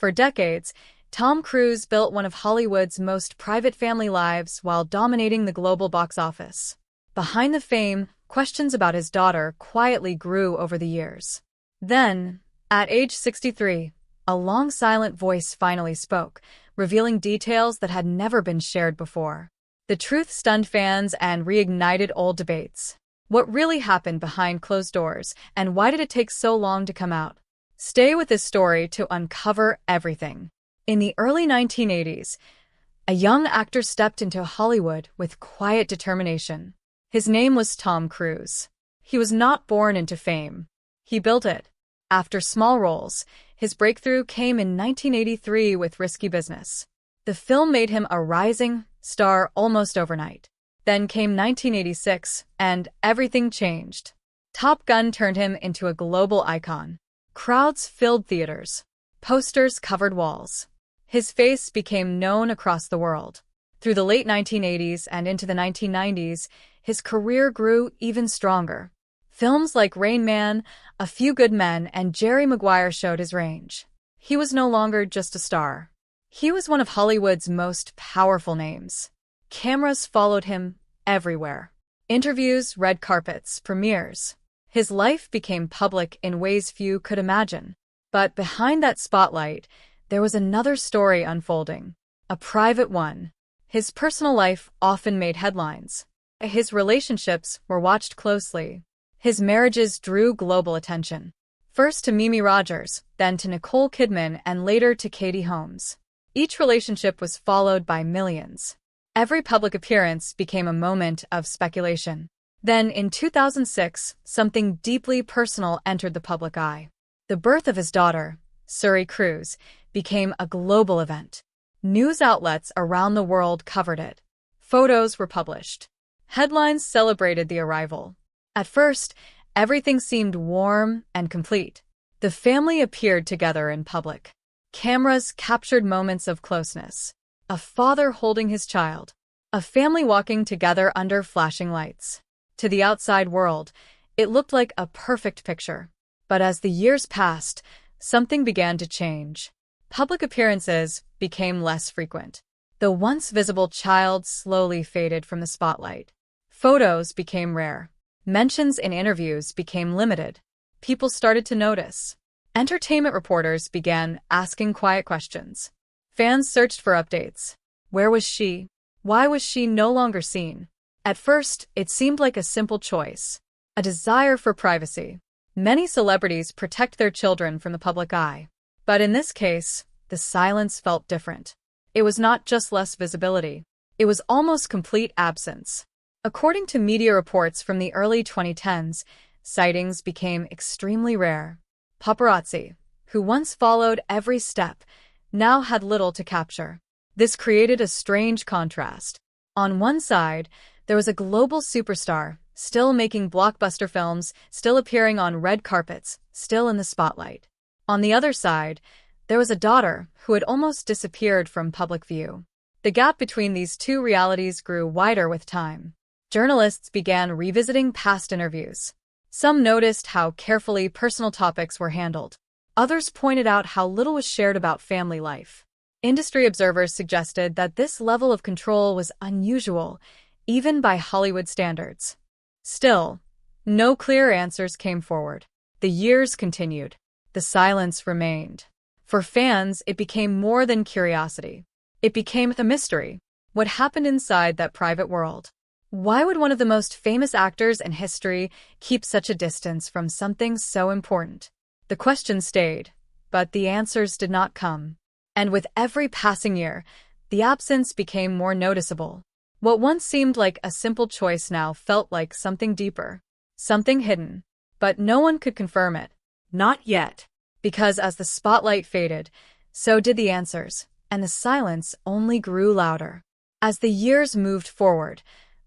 For decades, Tom Cruise built one of Hollywood's most private family lives while dominating the global box office. Behind the fame, questions about his daughter quietly grew over the years. Then, at age 63, a long silent voice finally spoke, revealing details that had never been shared before. The truth stunned fans and reignited old debates. What really happened behind closed doors, and why did it take so long to come out? Stay with this story to uncover everything. In the early 1980s, a young actor stepped into Hollywood with quiet determination. His name was Tom Cruise. He was not born into fame. He built it. After small roles, his breakthrough came in 1983 with Risky Business. The film made him a rising star almost overnight. Then came 1986, and everything changed. Top Gun turned him into a global icon. Crowds filled theaters. Posters covered walls. His face became known across the world. Through the late 1980s and into the 1990s, his career grew even stronger. Films like Rain Man, A Few Good Men, and Jerry Maguire showed his range. He was no longer just a star. He was one of Hollywood's most powerful names. Cameras followed him everywhere. Interviews, red carpets, premieres. His life became public in ways few could imagine. But behind that spotlight, there was another story unfolding. A private one. His personal life often made headlines. His relationships were watched closely. His marriages drew global attention. First to Mimi Rogers, then to Nicole Kidman, and later to Katie Holmes. Each relationship was followed by millions. Every public appearance became a moment of speculation. Then, in 2006, something deeply personal entered the public eye. The birth of his daughter, Suri Cruise, became a global event. News outlets around the world covered it. Photos were published. Headlines celebrated the arrival. At first, everything seemed warm and complete. The family appeared together in public. Cameras captured moments of closeness. A father holding his child. A family walking together under flashing lights. To the outside world, it looked like a perfect picture. But as the years passed, something began to change. Public appearances became less frequent. The once visible child slowly faded from the spotlight. Photos became rare. Mentions in interviews became limited. People started to notice. Entertainment reporters began asking quiet questions. Fans searched for updates. Where was she? Why was she no longer seen? At first, it seemed like a simple choice. A desire for privacy. Many celebrities protect their children from the public eye. But in this case, the silence felt different. It was not just less visibility. It was almost complete absence. According to media reports from the early 2010s, sightings became extremely rare. Paparazzi, who once followed every step, now had little to capture. This created a strange contrast. On one side, there was a global superstar, still making blockbuster films, still appearing on red carpets, still in the spotlight. On the other side, there was a daughter who had almost disappeared from public view. The gap between these two realities grew wider with time. Journalists began revisiting past interviews. Some noticed how carefully personal topics were handled. Others pointed out how little was shared about family life. Industry observers suggested that this level of control was unusual, even by Hollywood standards. Still, no clear answers came forward. The years continued. The silence remained. For fans, it became more than curiosity. It became a mystery. What happened inside that private world? Why would one of the most famous actors in history keep such a distance from something so important? The question stayed, but the answers did not come. And with every passing year, the absence became more noticeable. What once seemed like a simple choice now felt like something deeper, something hidden. But no one could confirm it. Not yet. Because as the spotlight faded, so did the answers, and the silence only grew louder. As the years moved forward,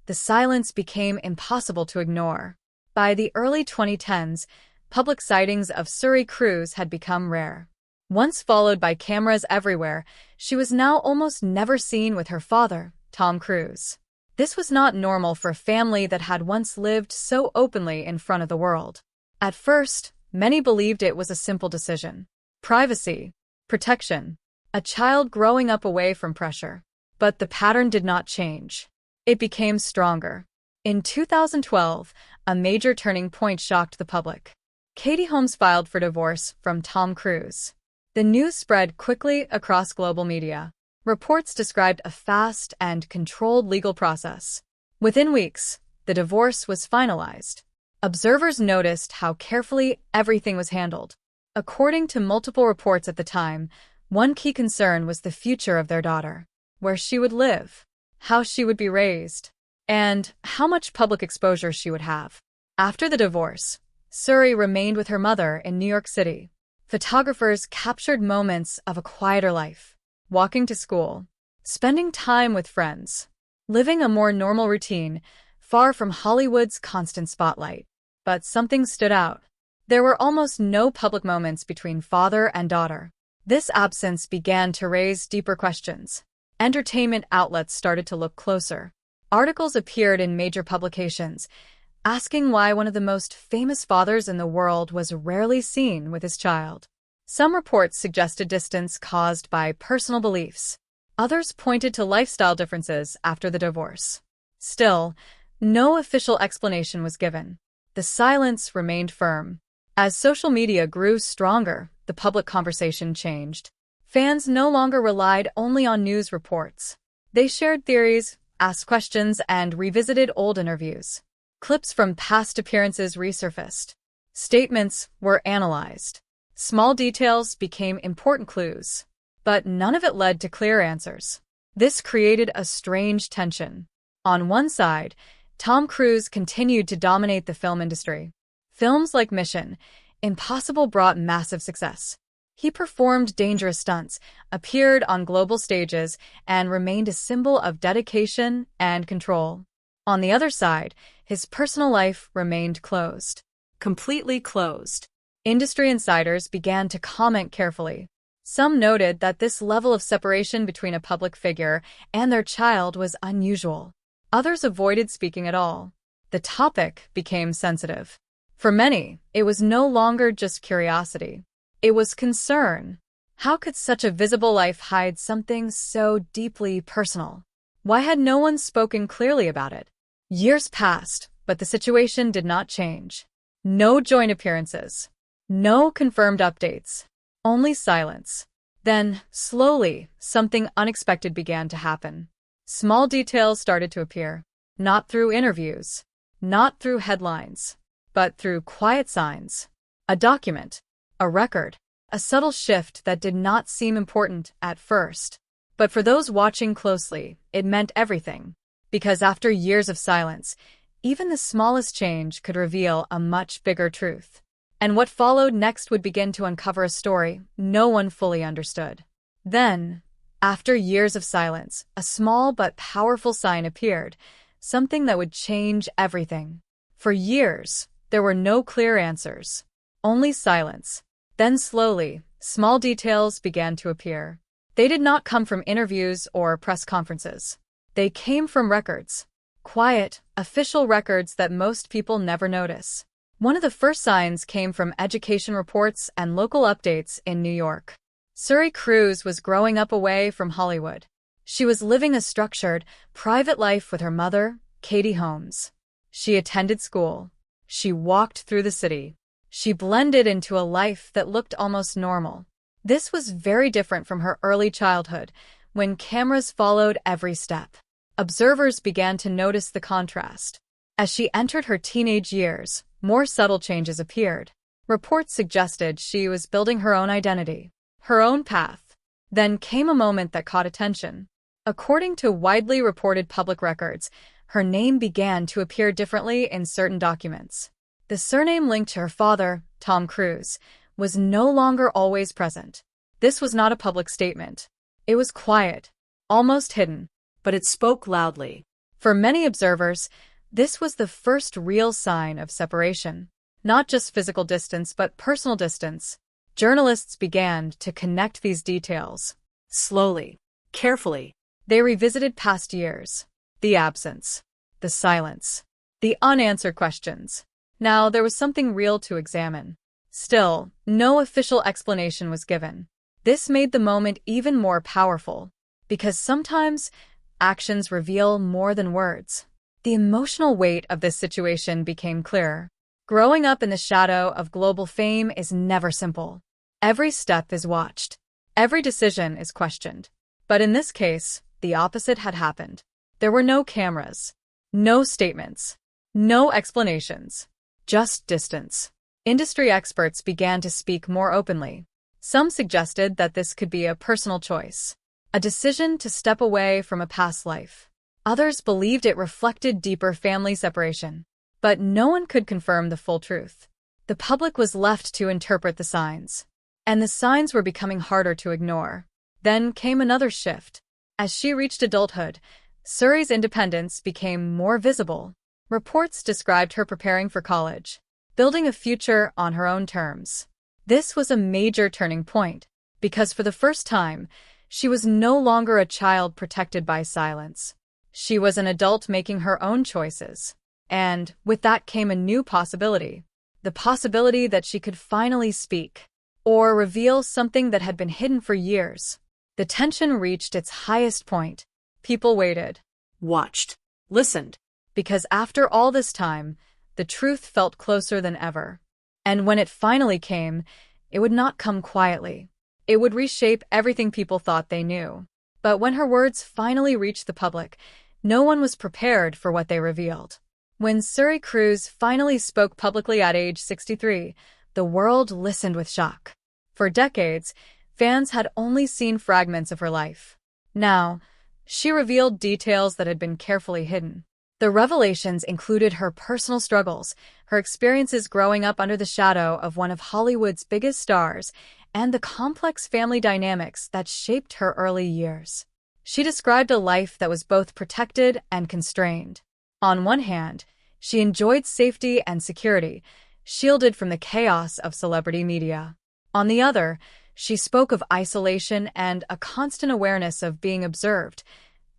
the silence became impossible to ignore. By the early 2010s, public sightings of Suri Cruise had become rare. Once followed by cameras everywhere, she was now almost never seen with her father, Tom Cruise. This was not normal for a family that had once lived so openly in front of the world. At first, many believed it was a simple decision. Privacy. Protection. A child growing up away from pressure. But the pattern did not change. It became stronger. In 2012, a major turning point shocked the public. Katie Holmes filed for divorce from Tom Cruise. The news spread quickly across global media. Reports described a fast and controlled legal process. Within weeks, the divorce was finalized. Observers noticed how carefully everything was handled. According to multiple reports at the time, one key concern was the future of their daughter, where she would live, how she would be raised, and how much public exposure she would have. After the divorce, Suri remained with her mother in New York City. Photographers captured moments of a quieter life, walking to school, spending time with friends, living a more normal routine, far from Hollywood's constant spotlight. But something stood out. There were almost no public moments between father and daughter. This absence began to raise deeper questions. Entertainment outlets started to look closer. Articles appeared in major publications, asking why one of the most famous fathers in the world was rarely seen with his child. Some reports suggested distance caused by personal beliefs. Others pointed to lifestyle differences after the divorce. Still, no official explanation was given. The silence remained firm. As social media grew stronger, the public conversation changed. Fans no longer relied only on news reports. They shared theories, asked questions, and revisited old interviews. Clips from past appearances resurfaced. Statements were analyzed. Small details became important clues. But none of it led to clear answers. This created a strange tension. On one side, Tom Cruise continued to dominate the film industry. Films like Mission Impossible brought massive success. He performed dangerous stunts, appeared on global stages, and remained a symbol of dedication and control. On the other side, his personal life remained closed. Completely closed. Industry insiders began to comment carefully. Some noted that this level of separation between a public figure and their child was unusual. Others avoided speaking at all. The topic became sensitive. For many, it was no longer just curiosity. It was concern. How could such a visible life hide something so deeply personal? Why had no one spoken clearly about it? Years passed, but the situation did not change. No joint appearances. No confirmed updates. Only silence. Then, slowly, something unexpected began to happen. Small details started to appear. Not through interviews. Not through headlines. But through quiet signs. A document. A record. A subtle shift that did not seem important at first. But for those watching closely, it meant everything. Because after years of silence, even the smallest change could reveal a much bigger truth. And what followed next would begin to uncover a story no one fully understood. Then, after years of silence, a small but powerful sign appeared, something that would change everything. For years, there were no clear answers. Only silence. Then slowly, small details began to appear. They did not come from interviews or press conferences. They came from records. Quiet, official records that most people never notice. One of the first signs came from education reports and local updates in New York. Suri Cruise was growing up away from Hollywood. She was living a structured, private life with her mother, Katie Holmes. She attended school. She walked through the city. She blended into a life that looked almost normal. This was very different from her early childhood, when cameras followed every step. Observers began to notice the contrast. As she entered her teenage years, more subtle changes appeared. Reports suggested she was building her own identity, her own path. Then came a moment that caught attention. According to widely reported public records, her name began to appear differently in certain documents. The surname linked to her father, Tom Cruise, was no longer always present. This was not a public statement. It was quiet, almost hidden, but it spoke loudly. For many observers, this was the first real sign of separation. Not just physical distance, but personal distance. Journalists began to connect these details. Slowly, carefully, they revisited past years. The absence, the silence, the unanswered questions. Now there was something real to examine. Still, no official explanation was given. This made the moment even more powerful, because sometimes actions reveal more than words. The emotional weight of this situation became clearer. Growing up in the shadow of global fame is never simple. Every step is watched. Every decision is questioned. But in this case, the opposite had happened. There were no cameras, no statements, no explanations, just distance. Industry experts began to speak more openly. Some suggested that this could be a personal choice, a decision to step away from a past life. Others believed it reflected deeper family separation. But no one could confirm the full truth. The public was left to interpret the signs. And the signs were becoming harder to ignore. Then came another shift. As she reached adulthood, Suri's independence became more visible. Reports described her preparing for college, building a future on her own terms. This was a major turning point, because for the first time, she was no longer a child protected by silence. She was an adult making her own choices. And with that came a new possibility. The possibility that she could finally speak, or reveal something that had been hidden for years. The tension reached its highest point. People waited, watched, listened, because after all this time, the truth felt closer than ever. And when it finally came, it would not come quietly. It would reshape everything people thought they knew. But when her words finally reached the public, no one was prepared for what they revealed. When Suri Cruise finally spoke publicly at age 63, the world listened with shock. For decades, fans had only seen fragments of her life. Now, she revealed details that had been carefully hidden. The revelations included her personal struggles, her experiences growing up under the shadow of one of Hollywood's biggest stars, and the complex family dynamics that shaped her early years. She described a life that was both protected and constrained. On one hand, she enjoyed safety and security, shielded from the chaos of celebrity media. On the other, she spoke of isolation and a constant awareness of being observed,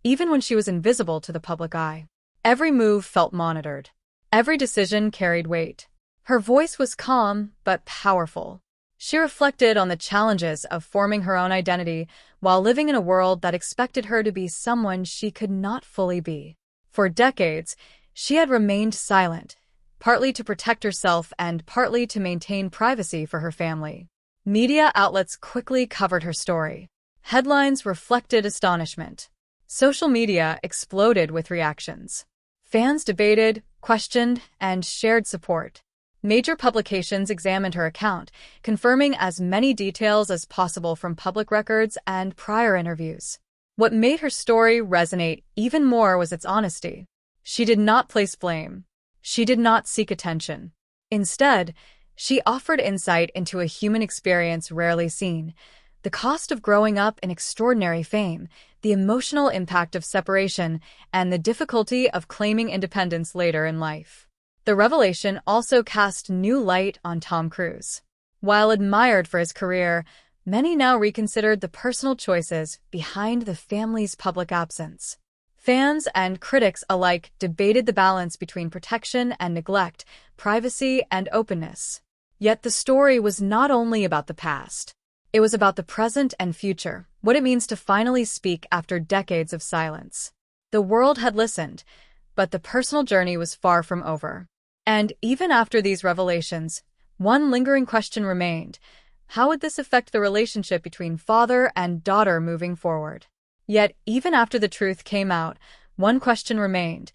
even when she was invisible to the public eye. Every move felt monitored. Every decision carried weight. Her voice was calm but powerful. She reflected on the challenges of forming her own identity while living in a world that expected her to be someone she could not fully be. For decades, she had remained silent, partly to protect herself and partly to maintain privacy for her family. Media outlets quickly covered her story. Headlines reflected astonishment. Social media exploded with reactions. Fans debated, questioned, and shared support. Major publications examined her account, confirming as many details as possible from public records and prior interviews. What made her story resonate even more was its honesty. She did not place blame. She did not seek attention. Instead, she offered insight into a human experience rarely seen: the cost of growing up in extraordinary fame, the emotional impact of separation, and the difficulty of claiming independence later in life. The revelation also cast new light on Tom Cruise. While admired for his career, many now reconsidered the personal choices behind the family's public absence. Fans and critics alike debated the balance between protection and neglect, privacy and openness. Yet the story was not only about the past. It was about the present and future, what it means to finally speak after decades of silence. The world had listened, but the personal journey was far from over. And even after these revelations, one lingering question remained: how would this affect the relationship between father and daughter moving forward? Yet, even after the truth came out, one question remained: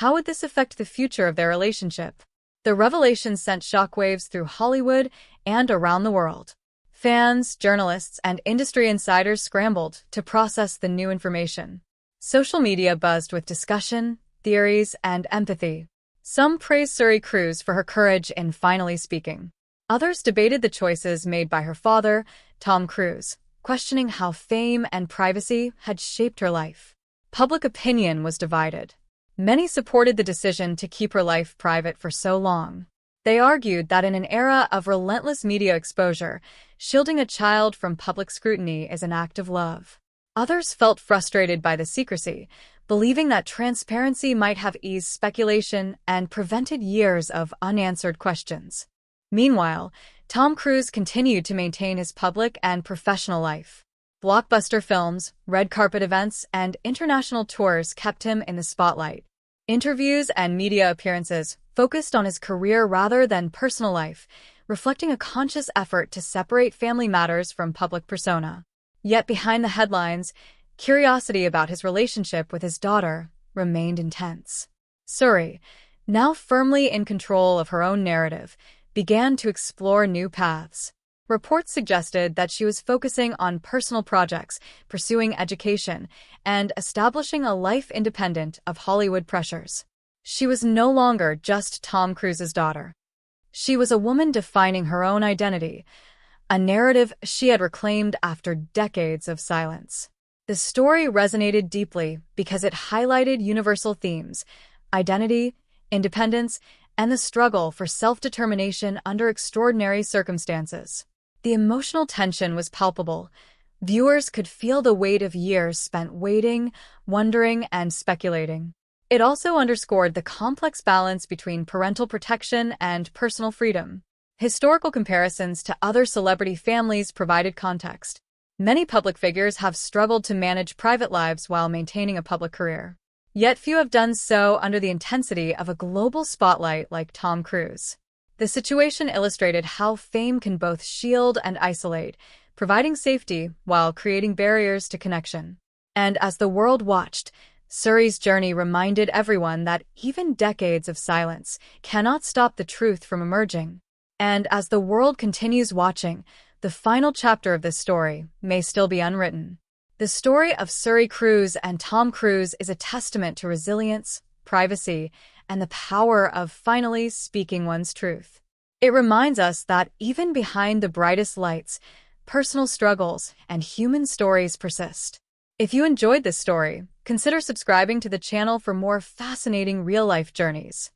how would this affect the future of their relationship? The revelation sent shockwaves through Hollywood and around the world. Fans, journalists, and industry insiders scrambled to process the new information. Social media buzzed with discussion, theories, and empathy. Some praised Suri Cruise for her courage in finally speaking. Others debated the choices made by her father, Tom Cruise, questioning how fame and privacy had shaped her life. Public opinion was divided. Many supported the decision to keep her life private for so long. They argued that in an era of relentless media exposure, shielding a child from public scrutiny is an act of love. Others felt frustrated by the secrecy, believing that transparency might have eased speculation and prevented years of unanswered questions. Meanwhile, Tom Cruise continued to maintain his public and professional life. Blockbuster films, red carpet events, and international tours kept him in the spotlight. Interviews and media appearances focused on his career rather than personal life, reflecting a conscious effort to separate family matters from public persona. Yet behind the headlines, curiosity about his relationship with his daughter remained intense. Suri, now firmly in control of her own narrative, began to explore new paths. Reports suggested that she was focusing on personal projects, pursuing education, and establishing a life independent of Hollywood pressures. She was no longer just Tom Cruise's daughter. She was a woman defining her own identity, a narrative she had reclaimed after decades of silence. The story resonated deeply because it highlighted universal themes: identity, independence, and the struggle for self-determination under extraordinary circumstances. The emotional tension was palpable. Viewers could feel the weight of years spent waiting, wondering, and speculating. It also underscored the complex balance between parental protection and personal freedom. Historical comparisons to other celebrity families provided context. Many public figures have struggled to manage private lives while maintaining a public career. Yet few have done so under the intensity of a global spotlight like Tom Cruise. The situation illustrated how fame can both shield and isolate, providing safety while creating barriers to connection. And as the world watched, Suri's journey reminded everyone that even decades of silence cannot stop the truth from emerging. And as the world continues watching, the final chapter of this story may still be unwritten. The story of Suri Cruise and Tom Cruise is a testament to resilience, privacy, and the power of finally speaking one's truth. It reminds us that even behind the brightest lights, personal struggles and human stories persist. If you enjoyed this story, consider subscribing to the channel for more fascinating real-life journeys.